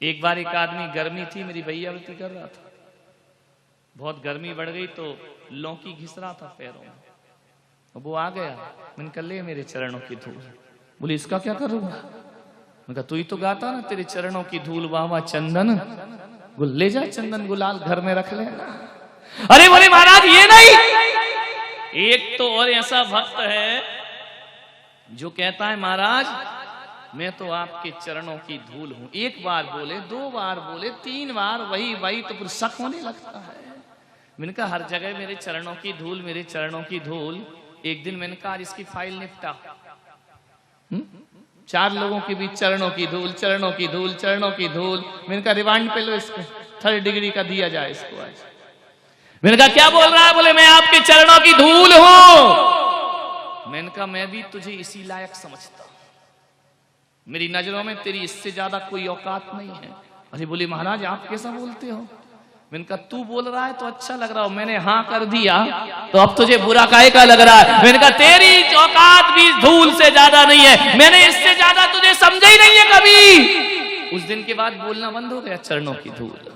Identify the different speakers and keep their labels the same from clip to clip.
Speaker 1: एक बार एक आदमी, गर्मी थी, मेरी भैयावती कर रहा था, बहुत गर्मी बढ़ गई तो लौकी घिस रहा था पैरों में, वो आ गया। मैंने कहा ले मेरे चरणों की धूल। बोले इसका क्या करूंगा? मैंने कहा तू ही तो गाता ना, तेरे चरणों की धूल बाबा चंदन, ले जा चंदन गुलाल घर में रख ले। अरे बोले महाराज ये नहीं, एक तो और ऐसा भक्त है जो कहता है महाराज मैं तो आपके चरणों की धूल हूं। एक बार बोले, दो बार बोले, तीन बार वही तो फिर शक होने लगता है। मैंने कहा हर जगह मेरे चरणों की धूल, मेरे चरणों की धूल। एक दिन मैंने कहा इसकी फाइल निपटा, 4 लोगों के बीच चरणों की धूल, चरणों की धूल, चरणों की धूल। मैंने कहा रिमांड पे लो इसको, 3rd डिग्री का दिया जाए इसको आज। मैंने कहा क्या बोल रहा है? बोले मैं आपके चरणों की धूल हूं। मैंने कहा मैं भी तुझे इसी लायक समझता हूं, मेरी नजरों में तेरी इससे ज्यादा कोई औकात नहीं है। अरे बोले महाराज आप कैसा बोलते हो? मैंने कहा तू बोल रहा है तो अच्छा लग रहा हो, मैंने हाँ कर दिया तो अब तुझे बुरा काहे का लग रहा है? मैंने कहा तेरी औकात भी धूल से ज्यादा नहीं है, मैंने इससे ज्यादा तुझे समझा ही नहीं है कभी। उस दिन के बाद बोलना बंद हो गया चरणों की धूल।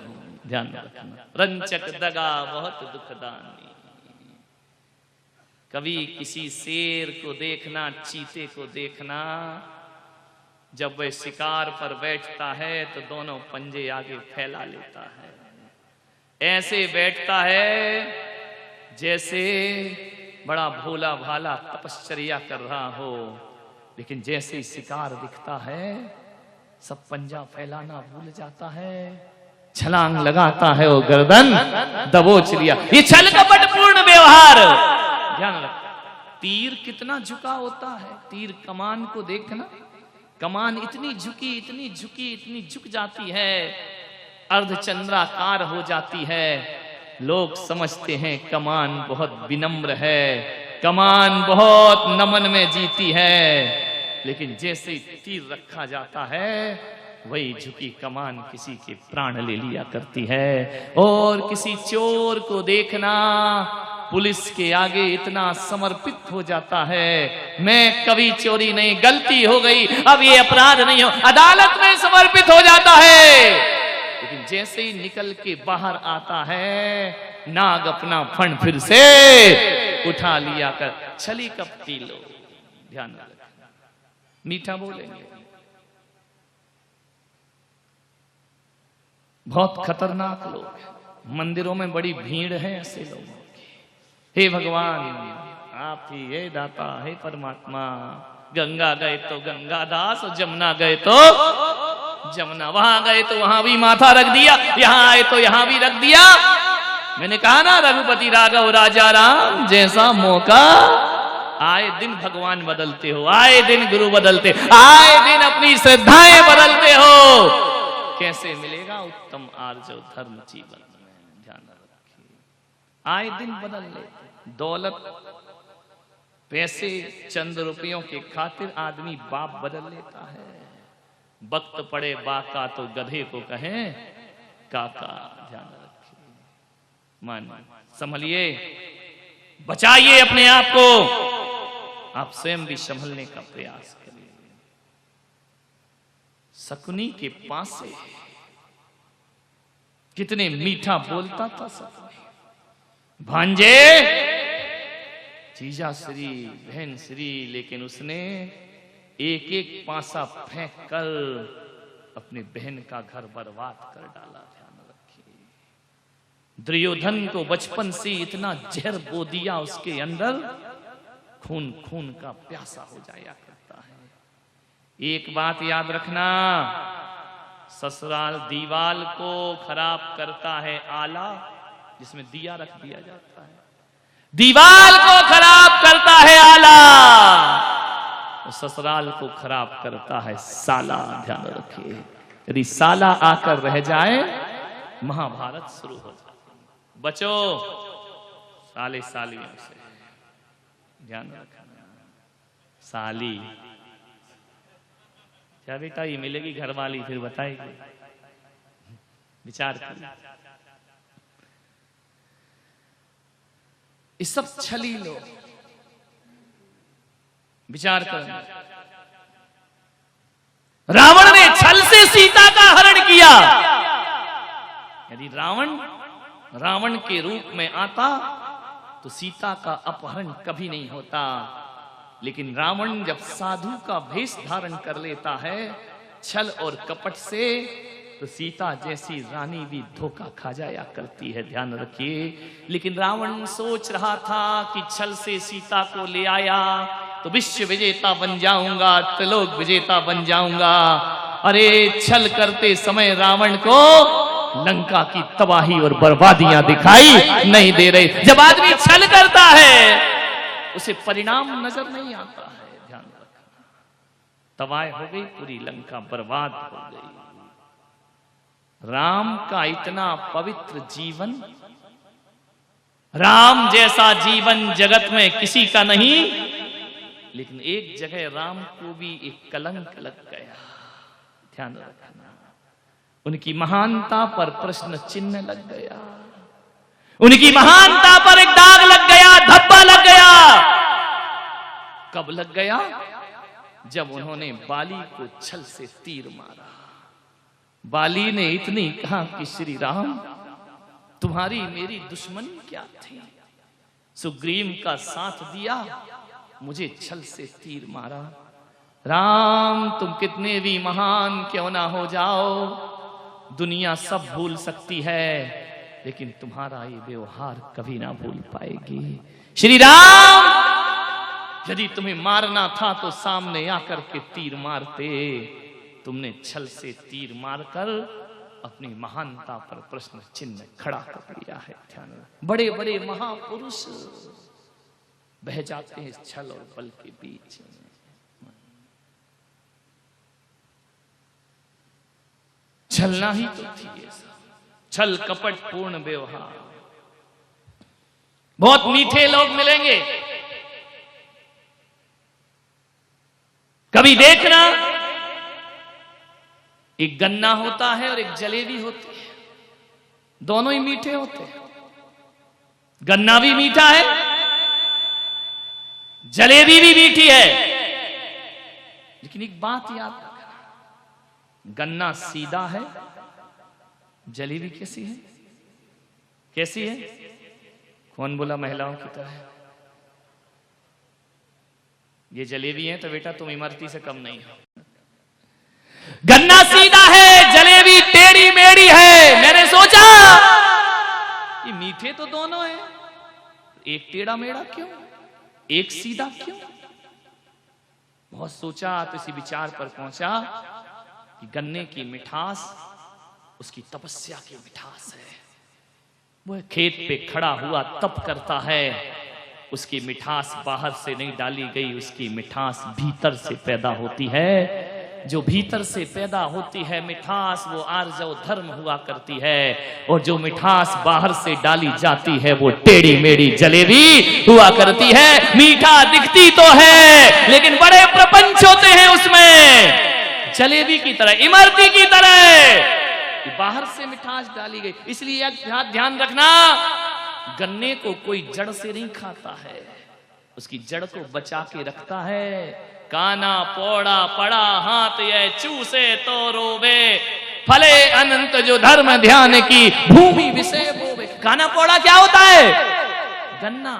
Speaker 1: ध्यान रखना, रंचक दगा बहुत दुखदानी। कभी किसी शेर को देखना, चीते को देखना, जब वह शिकार पर बैठता है तो दोनों पंजे आगे फैला लेता है, ऐसे बैठता है जैसे बड़ा भोला भाला तपश्चर्या कर रहा हो, लेकिन जैसे ही शिकार दिखता है सब पंजा फैलाना भूल जाता है, छलांग लगाता है, वो गर्दन दबोच लिया। ये छल कपट पूर्ण व्यवहार। ध्यान रख, तीर कितना झुका होता है, तीर कमान को देखना, कमान इतनी झुकी, इतनी झुकी, इतनी झुक जाती है, अर्धचंद्राकार हो जाती है। लोग समझते हैं कमान बहुत विनम्र है, कमान बहुत नमन में जीती है, लेकिन जैसे ही तीर रखा जाता है वही झुकी कमान किसी के प्राण ले लिया करती है। और किसी चोर को देखना, पुलिस के आगे इतना समर्पित हो जाता है, मैं कभी चोरी नहीं, गलती हो गई, अब ये अपराध नहीं हो, अदालत में समर्पित हो जाता है। लेकिन जैसे ही निकल के बाहर आता है, नाग अपना फण फिर से उठा लिया कर छली कपटी लो। ध्यान रखना, मीठा बोलेंगे। बहुत खतरनाक लोग, मंदिरों में बड़ी भीड़ है ऐसे लोगों की। हे भगवान आप ही हे दाता, हे परमात्मा। गंगा गए तो गंगा दास, और जमुना गए तो जमुना, वहां गए तो वहां भी माथा रख दिया, यहां आए तो यहां भी रख दिया। मैंने कहा ना रघुपति राघव राजा राम जैसा मौका, आए दिन भगवान बदलते हो, आए दिन गुरु बदलते, आए दिन अपनी श्रद्धाएं बदलते हो। कैसे मिलेगा उत्तम आर्जव धर्म जीवन में? ध्यान रखिए, आए दिन बदल ले। दौलत, पैसे, चंद रुपयों के खातिर आदमी बाप बदल लेता है। वक्त पड़े बाका तो गधे को कहें काका। ध्यान रखिए, मान संभलिए, बचाइए अपने आप को, आप स्वयं भी संभलने का प्रयास करिए। शकुनी के पास से कितने मीठा बोलता था शकुनी, भांजे, जीजा श्री, बहन श्री, लेकिन उसने एक एक पासा फेंक कर अपने बहन का घर बर्बाद कर डाला। ध्यान रखिए, दुर्योधन को बचपन से इतना जहर बो दिया उसके अंदर, खून खून का प्यासा हो जाया करता है। एक बात याद रखना, ससुराल दीवाल को खराब करता है आला, जिसमें दिया रख दिया जाता है, दीवाल को खराब करता है आला, ससुराल को खराब करता है साला। ध्यान रखिए, यदि साला आकर रह जाए महाभारत शुरू हो जाए। बचो साले सालियों से, ध्यान रखना। साली क्या बेटा ये मिलेगी घरवाली, फिर बताएगी, विचार कर। इस सब छली लोग, विचार कर। रावण ने छल छल से सीता का हरण किया। यदि रावण के रूप में आता तो सीता का अपहरण कभी नहीं होता, लेकिन रावण जब साधु का भेष धारण कर लेता है छल और कपट से, तो सीता जैसी रानी भी धोखा खा जाया करती है, ध्यान रखिए। लेकिन रावण सोच रहा था कि छल से सीता को ले आया तो विश्व विजेता बन जाऊंगा, त्रिलोक विजेता बन जाऊंगा। अरे छल करते समय रावण को लंका की तबाही और बर्बादियां दिखाई नहीं दे रही। जब आदमी छल करता है उसे परिणाम नजर नहीं आता है, ध्यान रखना। तबाही हो गई, पूरी लंका बर्बाद हो गई। राम का इतना पवित्र जीवन, राम जैसा जीवन जगत में किसी का नहीं, लेकिन एक जगह राम को भी एक कलंक लग गया, ध्यान रखना। उनकी महानता पर प्रश्न चिन्ह लग गया, उनकी महानता पर एक दाग लग गया, धब्बा लग गया। कब लग गया? जब उन्होंने बाली को छल से तीर मारा। बाली ने इतनी कहा कि श्री राम तुम्हारी मेरी दुश्मनी क्या थी, सुग्रीव का साथ दिया, मुझे छल से तीर मारा। राम तुम कितने भी महान क्यों ना हो जाओ, दुनिया सब भूल सकती है, लेकिन तुम्हारा ये व्यवहार कभी ना भूल पाएगी। श्री राम यदि तुम्हें मारना था तो सामने आकर के तीर मारते, तुमने छल से तीर मारकर अपनी महानता पर प्रश्न चिन्ह खड़ा कर दिया है। ध्यान, बड़े बड़े महापुरुष बह जाते हैं छल और बल के बीच। छलना ही तो थी ये सब, छल कपट पूर्ण व्यवहार। बहुत मीठे लोग मिलेंगे, कभी देखना एक गन्ना होता है और एक जलेबी होती है, दोनों ही मीठे होते हैं। गन्ना भी मीठा है, जलेबी भी मीठी है, लेकिन एक बात याद रखना, गन्ना सीधा है, जलेबी कैसी है? कैसी है? कौन बोला महिलाओं की तरह? ये जलेबी है तो बेटा तुम इमरती से कम नहीं हो। गन्ना सीधा है, जलेबी टेढ़ी मेढ़ी है। मैंने सोचा ये मीठे तो दोनों हैं, एक टेढ़ा मेढ़ा क्यों, एक सीधा क्यों? बहुत सोचा तो इसी विचार पर पहुंचा कि गन्ने की मिठास उसकी तपस्या की मिठास है। वो खेत पे खड़ा हुआ तप करता है, उसकी मिठास बाहर से नहीं डाली गई, उसकी मिठास भीतर से पैदा होती है। जो भीतर से पैदा होती है मिठास, वो आर्जव धर्म हुआ करती है, और जो मिठास बाहर से डाली जाती है वो टेढ़ी मेढ़ी जलेबी हुआ करती है। मीठा दिखती तो है लेकिन बड़े प्रपंच होते हैं उसमें, जलेबी की तरह, इमरती की तरह बाहर से मिठास डाली गई। इसलिए ध्यान रखना, गन्ने को कोई जड़ से नहीं खाता है, उसकी जड़ को बचा के रखता है। काना पौड़ा पड़ा हाथ ये चूसे तो रोवे, फले अनंत जो धर्म ध्यान की भूमि विषय बोवे। काना पौड़ा क्या होता है? गन्ना।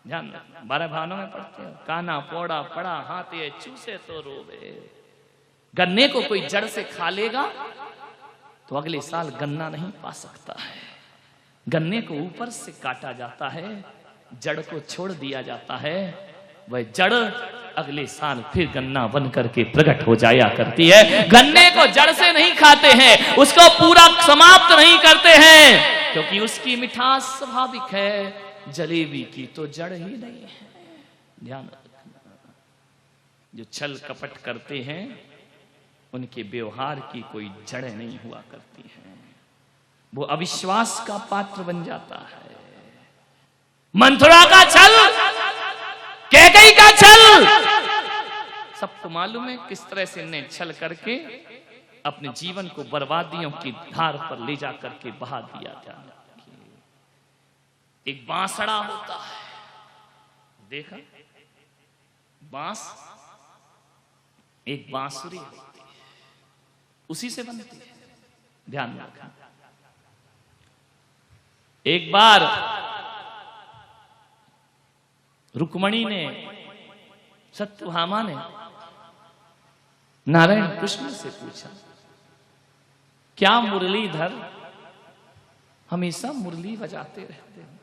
Speaker 1: ध्यान 12 भावों में पढ़ते हो, काना पौड़ा पड़ा हाथ ये चूसे तो रोवे। गन्ने को कोई जड़ से खा लेगा तो अगले साल गन्ना नहीं पा सकता है। गन्ने को ऊपर से काटा जाता है, जड़ को छोड़ दिया जाता है, वह जड़ अगले साल फिर गन्ना बन करके प्रकट हो जाया करती है। गन्ने को जड़ से नहीं खाते हैं, उसको पूरा समाप्त नहीं करते हैं, क्योंकि उसकी मिठास स्वाभाविक है। जलेबी की तो जड़ ही नहीं है। ध्यान रखना, जो छल कपट करते हैं उनके व्यवहार की कोई जड़ें नहीं हुआ करती हैं, वो अविश्वास का पात्र बन जाता है। मंथुरा का छल, कैकेयी का छल, सबको मालूम है किस तरह से इन्हें छल करके अपने जीवन को बर्बादियों की धार पर ले जा करके बहा दिया। ध्यान रखिए, एक बांसड़ा होता है, देखा बांस, एक बांसुरी होती है। उसी से बनती है, ध्यान रखना। एक बार रुक्मणी ने, सत्यभामा ने नारायण कृष्ण से पूछा, क्या मुरलीधर हमेशा मुरली बजाते रहते हैं?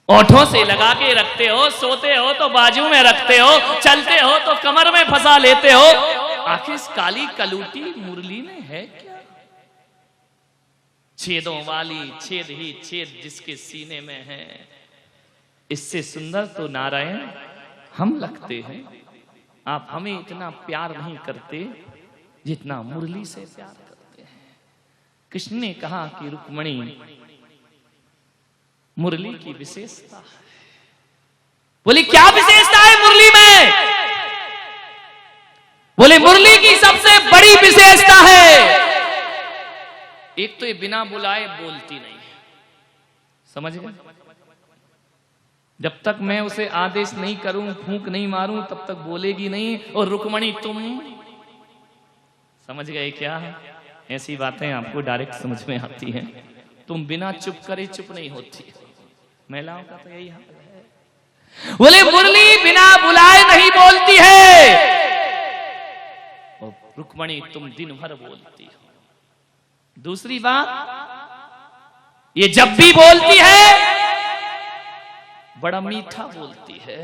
Speaker 1: ओठों से लगा के रखते हो, सोते हो तो बाजू में रखते हो, चलते हो तो कमर में फंसा लेते हो, आखिर इस काली कलूटी मुरली में है क्या? छेदों वाली छेद ही छेद जिसके सीने में है, इससे सुंदर तो नारायण हम लगते हैं। आप हमें इतना प्यार नहीं करते जितना मुरली से प्यार करते हैं। कृष्ण ने कहा कि रुक्मणी, मुरली की विशेषता है। बोली क्या विशेषता है मुरली में? बोले मुरली की सबसे बड़ी विशेषता है, एक तो ये बिना बुलाए बोलती नहीं है, समझ गए? जब तक मैं उसे आदेश नहीं करूं, फूंक नहीं मारूं, तब तक बोलेगी नहीं। और रुक्मणी तुम समझ गए क्या? ऐसी बातें आपको डायरेक्ट समझ में आती हैं। तुम बिना चुप करे चुप नहीं होती। महिलाओं का तो यही हाल है। बोले मुरली बिना बुलाए नहीं बोलती है, और रुक्मणी तुम दिन भर बोलती हो। दूसरी बात, ये जब भी बोलती है बड़ा मीठा बोलती है,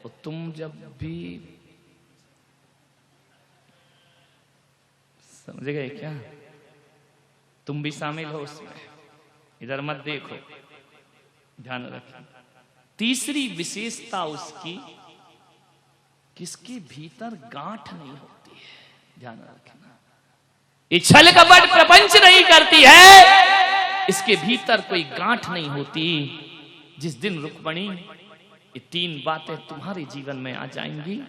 Speaker 1: और तुम जब भी, समझ गए क्या? तुम भी शामिल हो उसमें, इधर मत देखो, ध्यान रखें। तीसरी विशेषता उसकी, किसके भीतर गांठ नहीं होती है, ध्यान रखना। ये छल कपट प्रपंच नहीं करती है, इसके भीतर कोई गांठ नहीं होती। जिस दिन रुक्मणी ये तीन बातें तुम्हारे जीवन में आ जाएंगी,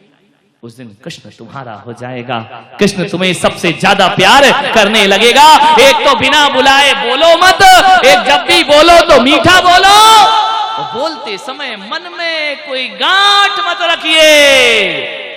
Speaker 1: उस दिन कृष्ण तुम्हारा हो जाएगा। कृष्ण तुम्हें सबसे ज्यादा प्यार करने लगेगा। एक तो बिना बुलाए बोलो मत, एक जब भी बोलो तो मीठा बोलो, और बोलते समय मन में कोई गांठ मत रखिए।